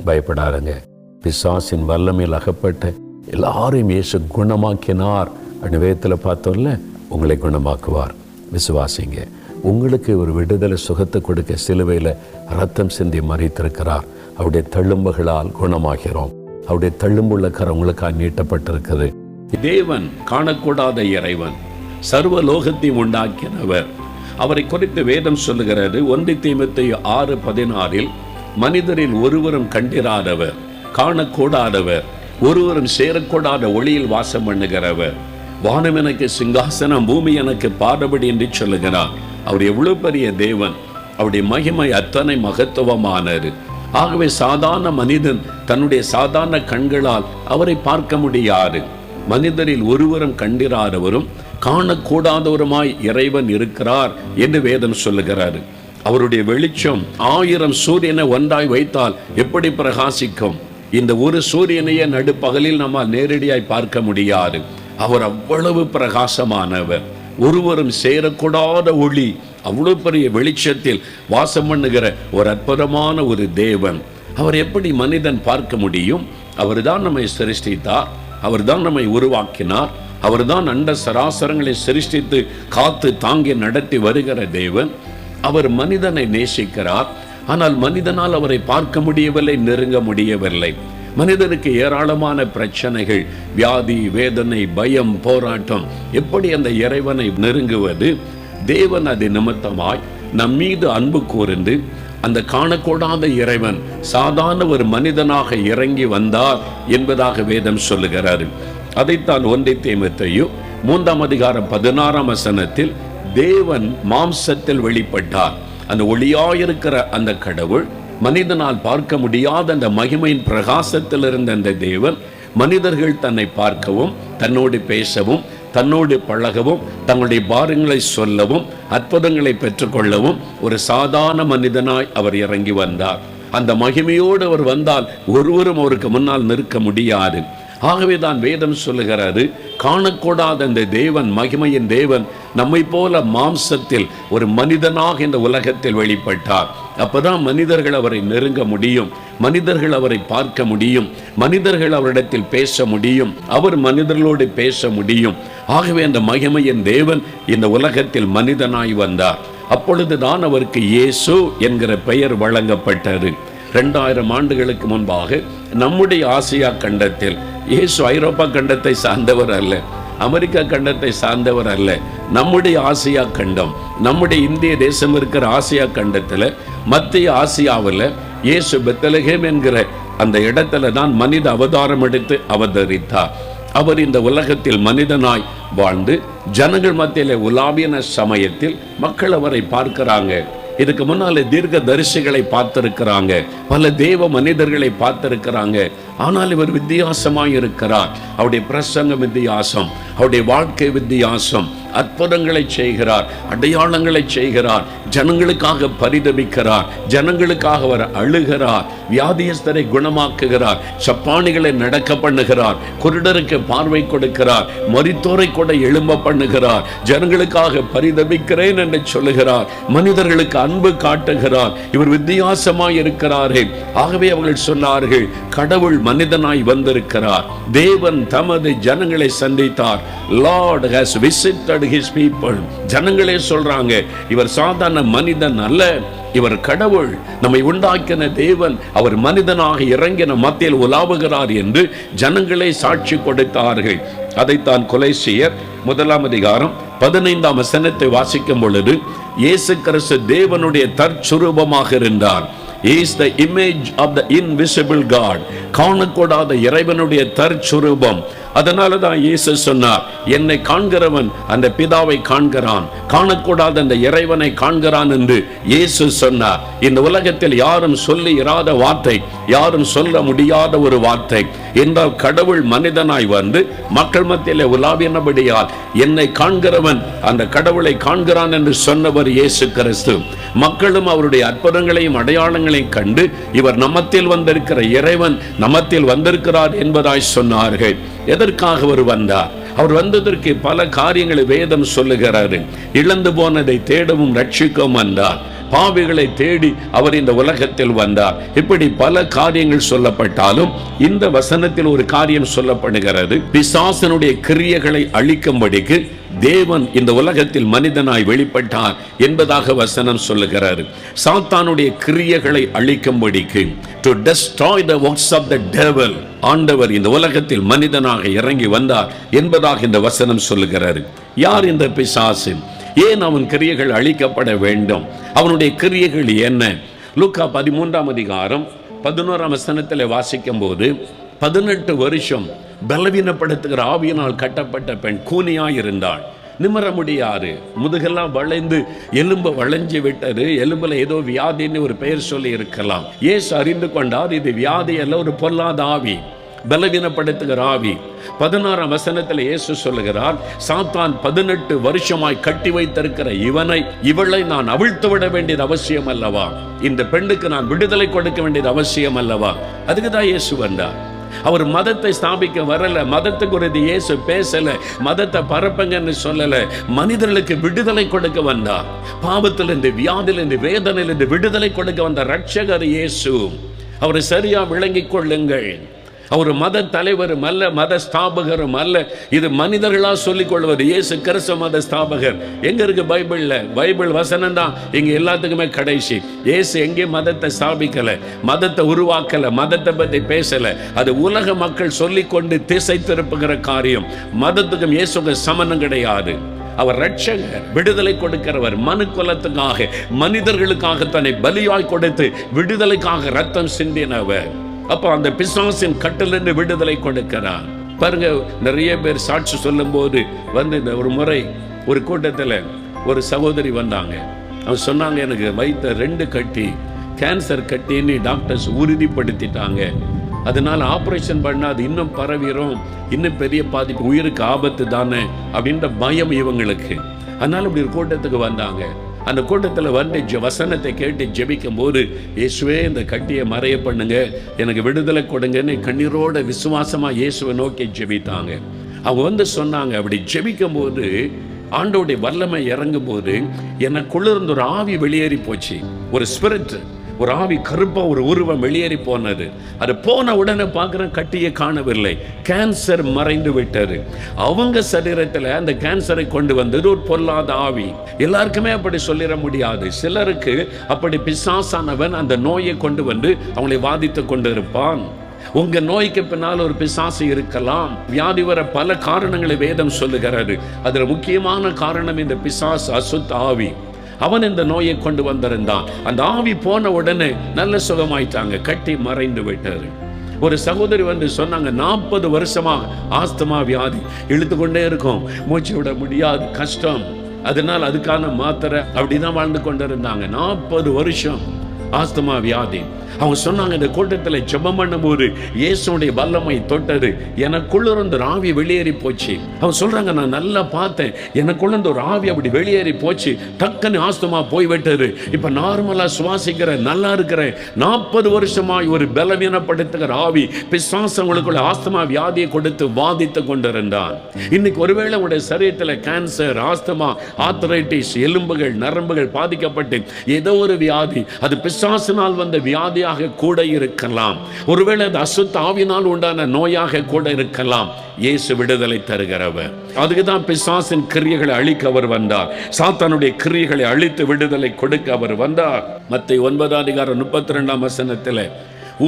பயப்படாருங்க. பிசாசின் வல்லமையில் அகப்பட்ட எல்லாரையும் இயேசு குணமாக்கினார். வேதத்தில் பார்த்தோம்ல, உங்களை குணமாக்குவார். விசுவாசிங்க. உங்களுக்கு ஒரு விடுதலை சுகத்தை கொடுக்க சிலுவையில் ரத்தம் சிந்தி மறித்திருக்கிறார். அவருடைய தழும்புகளால் குணமாகிறோம். அவருடைய தழும்புள்ள கரம் உங்களுக்காக நீட்டப்பட்டிருக்கிறது. தேவன் காணக்கூடாத இறைவன், சர்வ லோகத்தையும் உண்டாக்கினவர். அவரை குறித்து வேதம் சொல்லுகிறது. 1 தீமோத்தேயு 6:16 மனிதரில் ஒருவரும் கண்டிராதவர், காணக்கூடாதவர், ஒருவரும் சேரக்கூடாத ஒளியில் வாசம் பண்ணுகிறவர். வானம் எனக்கு சிங்காசனம், பூமி எனக்கு பாதபடி என்று சொல்லுகிறார். அவர் எவ்வளவு பெரிய தேவன்! அவருடைய மகிமை அத்தனை மகத்துவமானது. ஆகவே சாதாரண மனிதன் தன்னுடைய சாதாரண கண்களால் அவரை பார்க்க முடியாது. மனிதரில் ஒருவரும் கண்டிராதவரும் காணக்கூடாதவருமாய் இறைவன் இருக்கிறார் என்று வேதம் சொல்லுகிறார். அவருடைய வெளிச்சம் 1000 சூரியனை ஒன்றாய் வைத்தால் எப்படி பிரகாசிக்கும்? இந்த ஒரு சூரியனையே நடுப்பகலில் நம்மால் நேரடியாய் பார்க்க முடியாது. அவர் அவ்வளவு பிரகாசமானவர். ஒருவரும் சேரக்கூடாத ஒளி, அவ்வளவு பெரிய வெளிச்சத்தில் வாசம் பண்ணுகிற ஒரு அற்புதமான ஒரு தேவன். அவர் எப்படி மனிதன் பார்க்க முடியும்? அவர் தான் நம்மை சிருஷ்டித்தார், அவர் தான் நம்மை உருவாக்கினார், அவர் தான் அண்ட சராசரங்களை சிருஷ்டித்து காத்து தாங்கி நடத்தி வருகிற தேவன். அவர் மனிதனை நேசிக்கிறார். ஆனால் மனிதனால் அவரை பார்க்க முடியவில்லை, நெருங்க முடியவில்லை. மனிதனுக்கு ஏராளமான பிரச்சனைகள், வியாதி, வேதனை, பயம், போராட்டம். எப்படி அந்த இறைவனை நெருங்குவது? தேவன் அது நிமித்தமாய் நம் மீது அன்பு கூர்ந்து அந்த காணக்கூடாத இறைவன் சாதாரண ஒரு மனிதனாக இறங்கி வந்தார் என்பதாக வேதம் சொல்லுகிறார். அதைத்தான் 1 தீமோத்தேயு 3:16 தேவன் மாம்சத்தில் வெளிப்பட்டார். அந்த ஒளியாயிருக்கிற அந்த கடவுள், மனிதனால் பார்க்க முடியாத அந்த மகிமையின் பிரகாசத்தில் இருந்த அந்த தேவன், மனிதர்கள் தன்னை பார்க்கவும், தன்னோடு பேசவும், தன்னோடு பழகவும், தங்களுடைய பாரங்களை சொல்லவும், அற்புதங்களை பெற்றுக்கொள்ளவும் ஒரு சாதாரண மனிதனாய் அவர் இறங்கி வந்தார். அந்த மகிமையோடு அவர் வந்தால் ஒருவரும் அவருக்கு முன்னால் நிற்க முடியாது. ஆகவே தான் வேதம் சொல்லுகிறாரு, காணக்கூடாத அந்த தேவன், மகிமையின் தேவன் நம்மை போல மாம்சத்தில் ஒரு மனிதனாக இந்த உலகத்தில் வெளிப்பட்டார். அப்பதான் மனிதர்கள் அவரை நெருங்க முடியும், மனிதர்கள் அவரை பார்க்க முடியும், மனிதர்கள் அவரிடத்தில் பேச முடியும், அவர் மனிதர்களோடு பேச முடியும். ஆகவே அந்த மகிமையின் தேவன் இந்த உலகத்தில் மனிதனாய் வந்தார். அப்பொழுதுதான் அவருக்கு இயேசு என்கிற பெயர் வழங்கப்பட்டது. 2000 ஆண்டுகளுக்கு முன்பாக நம்முடைய ஆசியா கண்டத்தில் இயேசு ஐரோப்பா கண்டத்தை சார்ந்தவர் அல்ல, அமெரிக்கா கண்டத்தை சார்ந்தவர் அல்ல. நம்முடைய ஆசியா கண்டம், நம்முடைய இந்திய தேசம் இருக்கிற ஆசியா கண்டத்தில், மத்திய ஆசியாவில் இயேசு பெத்லகேம் என்கிற அந்த இடத்துல தான் மனித அவதாரம் எடுத்து அவதரித்தார். அவர் இந்த உலகத்தில் மனிதனாய் வாழ்ந்து ஜனங்கள் மத்தியிலே உலாவின சமயத்தில் மக்கள் அவரை பார்க்கிறாங்க. இதுக்கு முன்னாலே தீர்க்க தரிசிகளை பார்த்திருக்கிறாங்க, பல தேவ மனிதர்களை பார்த்திருக்கிறாங்க. ஆனால் இவர் வித்தியாசமாய் இருக்கிறார். அவருடைய பிரசங்கம் வித்தியாசம், அவருடைய வாழ்க்கை வித்தியாசம். அற்புதங்களை செய்கிறார், அடையாளங்களை செய்கிறார், ஜனங்களுக்காக பரிதபிக்கிறார், ஜனங்களுக்காக அவர் அழுகிறார், வியாதியஸ்தரை குணமாக்குகிறார், சப்பானிகளை நடக்க பண்ணுகிறார், குருடருக்கு பார்வை கொடுக்கிறார், மரித்தோரை கூட எழும்ப பண்ணுகிறார், ஜனங்களுக்காக பரிதபிக்கிறேன் என்று சொல்லுகிறார், மனிதர்களுக்கு அன்பு காட்டுகிறார். இவர் வித்தியாசமாய் இருக்கிறாரே. ஆகவே அவர்கள் சொன்னார்கள், கடவுள் மனிதனாய் வந்திருக்கிறார், தேவன் தமது ஜனங்களை சந்தித்தார். Lord has visited his people. ஜனங்களே சொல்றாங்க, இவர் சாதாரண மனிதன் அல்ல, இவர் கடவுள், நம்மை உண்டாக்கின தேவன், அவர் மனிதனாக இறங்கின மத்தியில் உலாவுகிறார் என்று ஜனங்களே சாட்சி கொடுத்தார்கள். அதைத்தான் கொலைசியர் 1:15 வாசிக்கும் பொழுது, இயேசு கிறிஸ்து தேவனுடைய தற்சுரூபமாக இருந்தார். He is the image of the invisible God. காணக்கூடாத இறைவனுடைய தற்சுரூபம். அதனால தான் இயேசு சொன்னார், என்னை காண்கிறவன் அந்த பிதாவை காண்கிறான், காணக்கூடாத அந்த இறைவனை காண்கிறான் என்று இயேசு சொன்னார். இந்த உலகத்தில் யாரும் சொல்லி இராத வார்த்தை, யாரும் சொல்ல முடியாத ஒரு வார்த்தை என்றால், கடவுள் மனிதனாய் வந்து மக்கள் மத்தியிலே உலாவினபடியால் என்னை காண்கிறவன் அந்த கடவுளை காண்கிறான் என்று சொன்னவர் இயேசு கிறிஸ்து. மக்களும் அவருடைய அற்புதங்களையும் அடையாளங்களையும் கண்டு, இவர் நம்மத்தில் வந்திருக்கிற இறைவன் நம்மத்தில் வந்திருக்கிறார் என்பதாய் சொன்னார்கள். எதற்காக அவர் வந்தார்? அவர் வந்ததற்கு பல காரியங்களை வேதம் சொல்லுகிறாரு. இழந்து போனதை தேடவும் ரட்சிக்கவும் வந்தார். பாவிகளை தேடி அவர் இந்த உலகத்தில் வந்தார். இப்படி பல காரியங்கள் சொல்லப்பட்டாலும் இந்த வசனத்தில் ஒரு காரியம் சொல்லப்படுகிறது. பிசாசனுடைய கிரியைகளை அழிக்கும்படிக்கு தேவன் இந்த உலகத்தில் மனிதனாய் வெளிப்பட்டார் என்பதாக வசனம் சொல்லுகிறார். சாத்தானுடைய கிரியைகளை அழிக்கும்படிக்கு, to destroy the works of the devil, ஆண்டவர் இந்த உலகத்தில் மனிதனாக இறங்கி வந்தார் என்பதாக இந்த வசனம் சொல்லுகிறார். யார் இந்த பிசாசு? ஏன் அவன் கிரியைகள் அழிக்கப்பட வேண்டும்? அவனுடைய கிரியைகள் என்ன? லூக்கா 13ஆம் அதிகாரம் 11ஆம் வசனத்தில் வாசிக்கும் போது, 18 வருஷம் பலவீனப்படுத்துகிற ஆவியினால் கட்டப்பட்ட பெண் கூனியாயிருந்தாள். நிமிர முடியாது, முதுகெல்லாம் வளைந்து எலும்பு வளைஞ்சு விட்டது. எலும்புல ஏதோ வியாதின்னு ஒரு பெயர் சொல்லி இருக்கலாம். இயேசு அறிந்து கொண்டார், இது வியாதி அல்ல, ஒரு பொல்லாத ஆவி, பலவீனப்படுத்துகிற ஆவி. 16ஆம் வசனத்தில் இயேசு சொல்லுகிறார், சாத்தான் 18 வருஷமாய் கட்டி வைத்திருக்கிற இவளை நான் அவிழ்த்து விட வேண்டியது அவசியம் அல்லவா? இந்த பெண்ணுக்கு நான் விடுதலை கொடுக்க வேண்டியது அவசியம் அல்லவா? அதுக்கு தான் இயேசு வந்தார். அவர் மதத்தை ஸ்தாபிக்க வரல, மதத்தை குறித்து இயேசு பேசல, மதத்தை பரப்புங்கன்னு சொல்லல, மனிதர்களுக்கு விடுதலை கொடுக்க வந்தார். பாவத்திலிருந்து, வியாதியிலிருந்து, வேதனையிலிருந்து விடுதலை கொடுக்க வந்த ரட்சகர் இயேசு. அவரை சரியா விளங்கிக் கொள்ளுங்கள். அவர் மத தலைவரும் அல்ல, மத ஸ்தாபகரும் அல்ல. இது மனிதர்களா சொல்லிக் கொள்வது. இயேசு கிறிஸ்து மத ஸ்தாபகர். எங்க இருக்கு பைபிள்ல? பைபிள் வசனம் தான் இங்க எல்லாத்துக்குமே கடைசி. இயேசு எங்கே மதத்தை ஸ்தாபிக்கல, மதத்தை உருவாக்கல, மதத்தை பத்தி பேசல. அது உலக மக்கள் சொல்லிக் கொண்டு திசை திருப்புகிற காரியம். மதத்துக்கும் இயேசுக்கும் சமனம் கிடையாது. அவர் ரட்சகர், விடுதலை கொடுக்கிறவர். மனு குலத்துக்காக, மனிதர்களுக்காக தன்னை பலியாய் கொடுத்து விடுதலைக்காக ரத்தம் சிந்தினவர். அப்போ அந்த பிசாசின் கட்டிலிருந்து விடுதலை கொடுக்கிறார். பாருங்க, நிறைய பேர் சாட்சி சொல்லும் போது வந்து ஒரு முறை ஒரு கூட்டத்தில் ஒரு சகோதரி வந்தாங்க. அவங்க சொன்னாங்க, எனக்கு வயிற்று 2 கட்டி, கேன்சர் கட்டின்னு டாக்டர்ஸ் உறுதிப்படுத்திட்டாங்க. அதனால ஆப்ரேஷன் பண்ணால் அது இன்னும் பரவிடும், இன்னும் பெரிய பாதிப்பு, உயிருக்கு ஆபத்து தானே அப்படின்ற பயம் இவங்களுக்கு. அதனால இப்படி ஒரு கூட்டத்துக்கு வந்தாங்க. அந்த கூட்டத்தில் வந்து வசனத்தை கேட்டு ஜெபிக்கும் போது, இயேசுவே இந்த கட்டியை மறைய பண்ணுங்க, எனக்கு விடுதலை கொடுங்கன்னு கண்ணீரோட விசுவாசமா இயேசுவை நோக்கி ஜெபித்தாங்க. அவங்க வந்து சொன்னாங்க, அப்படி ஜெபிக்கும் போது ஆண்டவருடைய வல்லமை இறங்கும் போது எனக்குள்ள இருந்த ஒரு ஆவி வெளியேறி போச்சு. ஒரு ஸ்பிரிட், ஒரு ஆவி, கருப்பா ஒரு உருவம் வெளியேறி போனது. அது போன உடனே பார்க்குறேன், கட்டியை காணவில்லை, கேன்சர் மறைந்து விட்டது. அவங்க சரீரத்தில் அந்த கேன்சரை கொண்டு வந்தது ஒரு பொல்லாத ஆவி. எல்லாருக்குமே அப்படி சொல்லிட முடியாது. சிலருக்கு அப்படி பிசாசானவன் அந்த நோயை கொண்டு வந்து அவங்களை வாதித்து கொண்டு இருப்பான். உங்க நோய்க்கு பின்னால் ஒரு பிசாசு இருக்கலாம். வியாதி வர பல காரணங்களை வேதம் சொல்லுகிறது. அதுல முக்கியமான காரணம் இந்த பிசாசு, அசுத்த ஆவி. அவன் இந்த நோயை கொண்டு வந்திருந்தான். அந்த ஆவி போன உடனே நல்ல சுகமாயிட்டாங்க, கட்டி மறைந்து விட்டாரு. ஒரு சகோதரி வந்து சொன்னாங்க, 40 வருஷமா ஆஸ்துமா வியாதி இழுத்துக்கொண்டே இருக்கும், மூச்சு விட முடியாது, கஷ்டம். அதனால் அதுக்கான மாத்திரை அப்படிதான் வாழ்ந்து கொண்டு இருந்தாங்க. 40 வருஷம் ஆஸ்துமா வியாதி. அவங்க சொன்னாங்க, இந்த கூட்டத்தில் ஜெபம் பண்ணும்போது இயேசுடைய வல்லமை தொட்டது, எனக்குள்ள இருந்த ஒரு ஆவி வெளியேறி போச்சு. அவங்க சொல்றாங்க, நான் நல்லா பார்த்தேன், எனக்குள்ள இருந்த ஒரு ஆவி அப்படி வெளியேறி போச்சு, டக்குன்னு ஆஸ்துமா போய்விட்டது, இப்ப நார்மலா சுவாசிக்கிறேன், நல்லா இருக்கிறேன். 40 வருஷமாய் ஒரு பலவீனப்படுத்துகிற ஆவி பிசாசங்களுக்குள்ள ஆஸ்துமா வியாதியை கொடுத்து வாதித்து கொண்டிருந்தான். இன்னைக்கு ஒருவேளை உங்களுடைய சரீரத்தில் கேன்சர், ஆஸ்துமா, ஆர்த்தரைட்டிஸ், எலும்புகள், நரம்புகள் பாதிக்கப்பட்டு ஏதோ ஒரு வியாதி, அது பிசாசினால் வந்த வியாதியாக கூட இருக்கலாம். ஒருவேளை அது அசுத்த ஆவியினால் உண்டான நோயாக கூட இருக்கலாம். இயேசு விடுதலை தருகிறவர். அதுக்கு தான் பிசாசின் கிரியைகளை அழிக்க அவர் வந்தார். சாத்தானுடைய கிரியைகளை அழித்து விடுதலை கொடுக்க அவர் வந்தார். மத்தேயு 9ஆம் அதிகாரம் 32ஆம் வசனத்தில்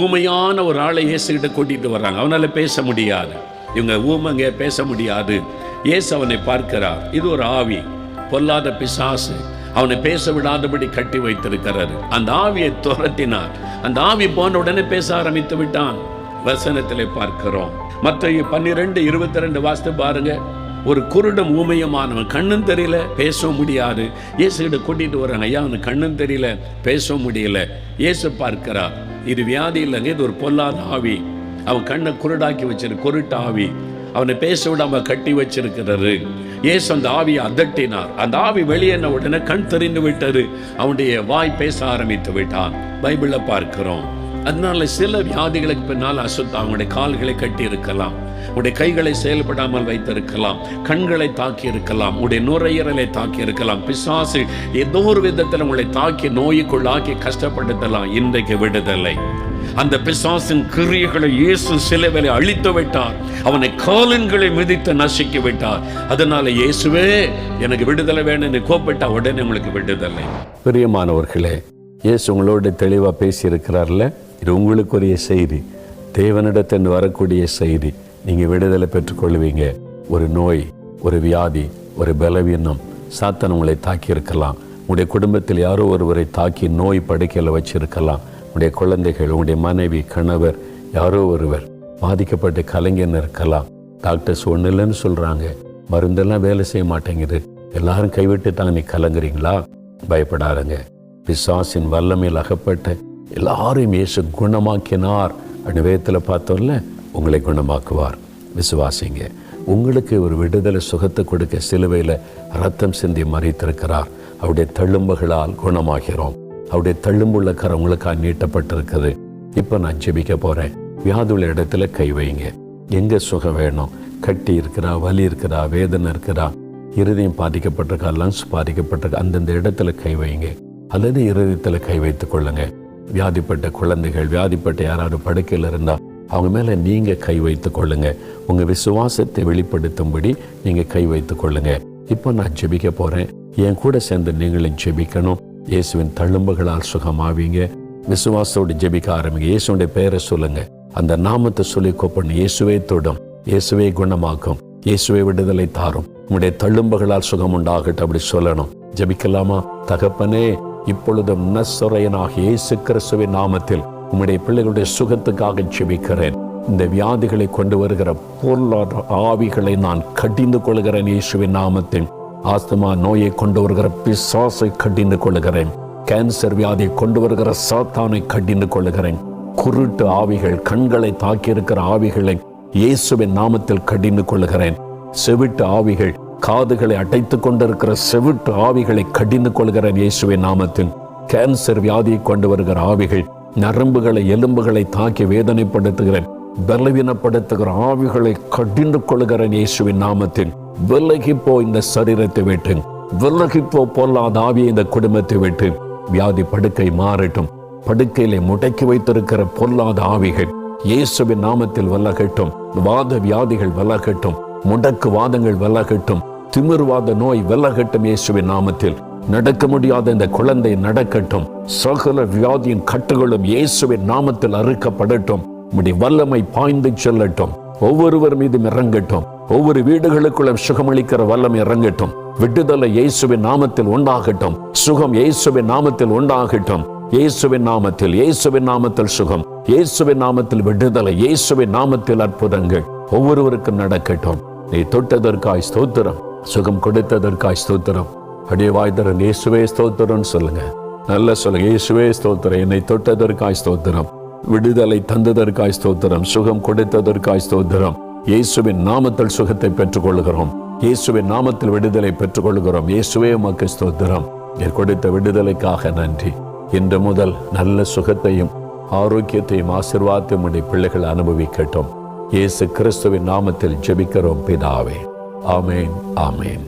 ஊமையான ஒரு ஆளை இயேசு கிட்ட கூட்டிட்டு வர்றாங்க. அவனால பேச முடியாது, இவங்க ஊமைங்க, பேச முடியாது. இயேசு அவனை பார்க்கிறார். இது ஒரு ஆவி, பொல்லாத பிசாசு, அவனை பேச விடாதபடி கட்டி வைத்திருக்கிறாரு. அந்த ஆவியை துரத்தினார். அந்த ஆவி போன உடனே பேச ஆரம்பித்து விட்டான். வசனத்திலே பார்க்கிறோம். மத்தேயு 12:22 வாசித்து பாருங்க. ஒரு குருடும் ஊமையமானவன், கண்ணும் தெரியல, பேசவும் முடியாது. இயேசுகிட்ட கூட்டிட்டு வர்றாங்க. ஐயா, அவனுக்கு கண்ணும் தெரியல, பேசவும் முடியல. இயேசு பார்க்கிறார். இது வியாதி இல்லைங்க, இது ஒரு பொல்லாத ஆவி. அவன் கண்ணை குருடாக்கி வச்சிருக்கு, குருட்டு ஆவி. அவனை பேச விடாம கட்டி வச்சிருக்கிறாரு. இயேசு அந்த ஆவியை அதட்டினார். அந்த ஆவி வெளியேறின உடனே கண் தெரிந்து விட்டது. அவனுடைய வாய் பேச ஆரம்பித்து விட்டான். பைபிள்ல பார்க்கிறோம். அதனால சில வியாதிகளுக்கு பின்னால் அசுத்தம். அவங்களுடைய கால்களை கட்டி இருக்கலாம், உடைய கைகளை செயல்படாமல் வைத்திருக்கலாம், கண்களை தாக்கி இருக்கலாம், உடைய நுரையீரலை தாக்கி இருக்கலாம். பிசாசு ஏதோ ஒரு விதத்தில் உங்களை தாக்கி நோய்க்குள்ளாக்கி கஷ்டப்படுத்தலாம். இன்றைக்கு விடுதலை. அந்த பிசாசின் கிரியைகளை இயேசு சிலுவையிலே அழித்து விட்டார். அவனை காலின்களை மிதித்து நசுக்கி விட்டார். அதனால இயேசுவே எனக்கு விடுதலை வேணும்னு கூப்பிட்டா உடனே உங்களுக்கு விடுதலை. பிரியமானவர்களே, இயேசு உங்களோட தெளிவாக பேசியிருக்கிறார்ல. இது உங்களுக்குரிய செய்தி, தேவனிடத்திலிருந்து வரக்கூடிய செய்தி. நீங்கள் விடுதலை பெற்றுக்கொள்வீங்க. ஒரு நோய், ஒரு வியாதி, ஒரு பலவீனம் சாத்தான் உங்களை தாக்கி இருக்கலாம். உங்களுடைய குடும்பத்தில் யாரோ ஒருவரை தாக்கி நோய் படுக்கையில் வச்சிருக்கலாம். உடைய குழந்தைகள், உங்களுடைய மனைவி, கணவர், யாரோ ஒருவர் பாதிக்கப்பட்டு கலைஞன்னு இருக்கலாம். டாக்டர்ஸ் ஒன்றும் இல்லைன்னு சொல்கிறாங்க, மருந்தெல்லாம் வேலை செய்ய மாட்டேங்குது, எல்லாரும் கைவிட்டுட்டாங்க, நீ கலங்குறீங்களா? பயப்படாருங்க. பிசாசின் வல்லமையில் அகப்பட்ட எல்லாரையும் இயேசு குணமாக்கினார். வேதத்தில் பார்த்தோம்ல, உங்களை குணமாக்குவார். விசுவாசிங்க. உங்களுக்கு ஒரு விடுதலை சுகத்தை கொடுக்க சிலுவையில் ரத்தம் சிந்தி மறித்திருக்கிறார். அவருடைய தழும்புகளால் குணமாகிறோம். அவருடைய தழும்புள்ள கரம் உங்களுக்காக நீட்டப்பட்டிருக்குது. இப்போ நான் ஜெபிக்க போகிறேன். வியாதியுள்ள இடத்துல கை வைங்க. எங்கே சுகம் வேணும்? கட்டி இருக்கிறா, வலி இருக்கிறா, வேதனை இருக்கிறா, இருதயம் பாதிக்கப்பட்டிருக்கா, லங்ஸ் பாதிக்கப்பட்டிருக்கா, அந்தந்த இடத்துல கை வைங்க. அல்லது இருதயத்தில் கை வைத்துக் கொள்ளுங்க. வியாதிப்பட்ட குழந்தைகள், வியாதிப்பட்ட யாராவது படுக்கையில் இருந்தால் அவங்க மேலே நீங்கள் கை வைத்து கொள்ளுங்க. உங்கள் விசுவாசத்தை வெளிப்படுத்தும்படி நீங்கள் கை வைத்து கொள்ளுங்க. இப்போ நான் ஜெபிக்க போகிறேன். என் கூட சேர்ந்து நீங்களும் ஜெபிக்கணும். இயேசுவின் தழும்புகளால் சுகமாவீங்க. விசுவாசத்தோடு ஜெபிக்க ஆரம்பிங்க. இயேசுடைய பெயரை சொல்லுங்க. அந்த நாமத்தை சொல்லி கூப்பிடணும். இயேசுவே தொடும், இயேசுவே குணமாக்கும், இயேசுவே விடுதலை தாரும், உங்களுடைய தழும்புகளால் சுகம் உண்டாகட்டும். அப்படி சொல்லணும். ஜெபிக்கலாமா? தகப்பனே, இப்பொழுதும் நசரேயனாகிய இயேசு கிறிஸ்துவின் நாமத்தில் உம்முடைய பிள்ளைகளுடைய சுகத்துக்காக ஜெபிக்கிறேன். இந்த வியாதிகளை கொண்டு வருகிற பொருளாதார ஆவிகளை நான் கடிந்து கொள்கிறேன். இயேசுவின் நாமத்தில் ஆஸ்துமா நோயை கொண்டு வருகிற பிசாசை கடிந்து கொள்கிறேன். கேன்சர் வியாதியை கொண்டு வருகிற சாத்தானை கடிந்து கொள்கிறேன். குருட்டு ஆவிகள், கண்களை தாக்கி இருக்கிற ஆவிகளை இயேசுவின் நாமத்தில் கடிந்து கொள்கிறேன். செவிட்டு ஆவிகள், காதுகளை அடைத்துக் கொண்டிருக்கிற செவிட்டு ஆவிகளை கடிந்து கொள்கிறேன். இயேசுவின் நாமத்தில் கேன்சர் வியாதியை கொண்டு வருகிற ஆவிகள், நரம்புகளை, எலும்புகளை தாக்கி வேதனைப்படுத்துகிறேன், பலவீனப்படுத்துகிற ஆவிகளை கடிந்து கொள்கிறேன். இயேசுவின் நாமத்தில் விலகிப்போ இந்த சரீரத்தை விட்டு, விலகிப்போ பொல்லாத ஆவியை இந்த குடும்பத்தை விட்டு. வியாதி படுக்கை மாறட்டும். படுக்கையிலே முடக்கி வைத்திருக்கிற பொல்லாத ஆவிகள் இயேசுவின் நாமத்தில் விலகட்டும். வாத வியாதிகள் விலகட்டும். முடக்கு வாதங்கள் விலகட்டும். திமிர்வாத நோய் விலகட்டும். இயேசுவின் நாமத்தில் நடக்க முடியாத இந்த குழந்தை நடக்கட்டும். சகல வியாதியின் கட்டுகளும் இயேசுவின் நாமத்தில் அறுக்கப்படட்டும். உம்முடைய வல்லமை பாய்ந்து செல்லட்டும். ஒவ்வொருவர் மீதும் இறங்கட்டும். ஒவ்வொரு வீடுகளுக்குள்ளும் சுகமளிக்கிற வல்லமை இறங்கட்டும். விடுதலை இயேசுவின் நாமத்தில் உண்டாகட்டும். சுகம் இயேசுவின் நாமத்தில் உண்டாகட்டும். இயேசுவின் நாமத்தில், இயேசுவின் நாமத்தில் சுகம், இயேசுவின் நாமத்தில் விடுதலை, இயேசுவின் நாமத்தில் அற்புதங்கள் ஒவ்வொருவருக்கும் நடக்கட்டும். நீ தொட்டதற்காய் ஸ்தோத்திரம், சுகம் கொடுத்ததற்காய் ஸ்தோத்திரம். அடியே வாய்தரன் இயேசுவே ஸ்தோத்திரம் சொல்லுங்க. நல்ல சொல்லுங்க. இயேசுவே ஸ்தோத்திரம். என்னை தொட்டதற்காய் ஸ்தோத்திரம், விடுதலை தந்ததற்காய் ஸ்தோத்திரம், சுகம் கொடுத்ததற்காய் ஸ்தோத்திரம். இயேசுவின் நாமத்தில் சுகத்தை பெற்றுக் கொள்கிறோம். இயேசுவின் நாமத்தில் விடுதலை பெற்றுக் கொள்கிறோம். இயேசுவே உமக்கு ஸ்தோத்திரம். நீர் கொடுத்த விடுதலைக்காக நன்றி. இன்று முதல் நல்ல சுகத்தையும் ஆரோக்கியத்தையும் ஆசீர்வாதத்தையும் உடைய பிள்ளைகள் அனுபவிக்கட்டும். இயேசு கிறிஸ்துவின் நாமத்தில் ஜெபிக்கிறோம் பிதாவே. ஆமேன், ஆமேன்.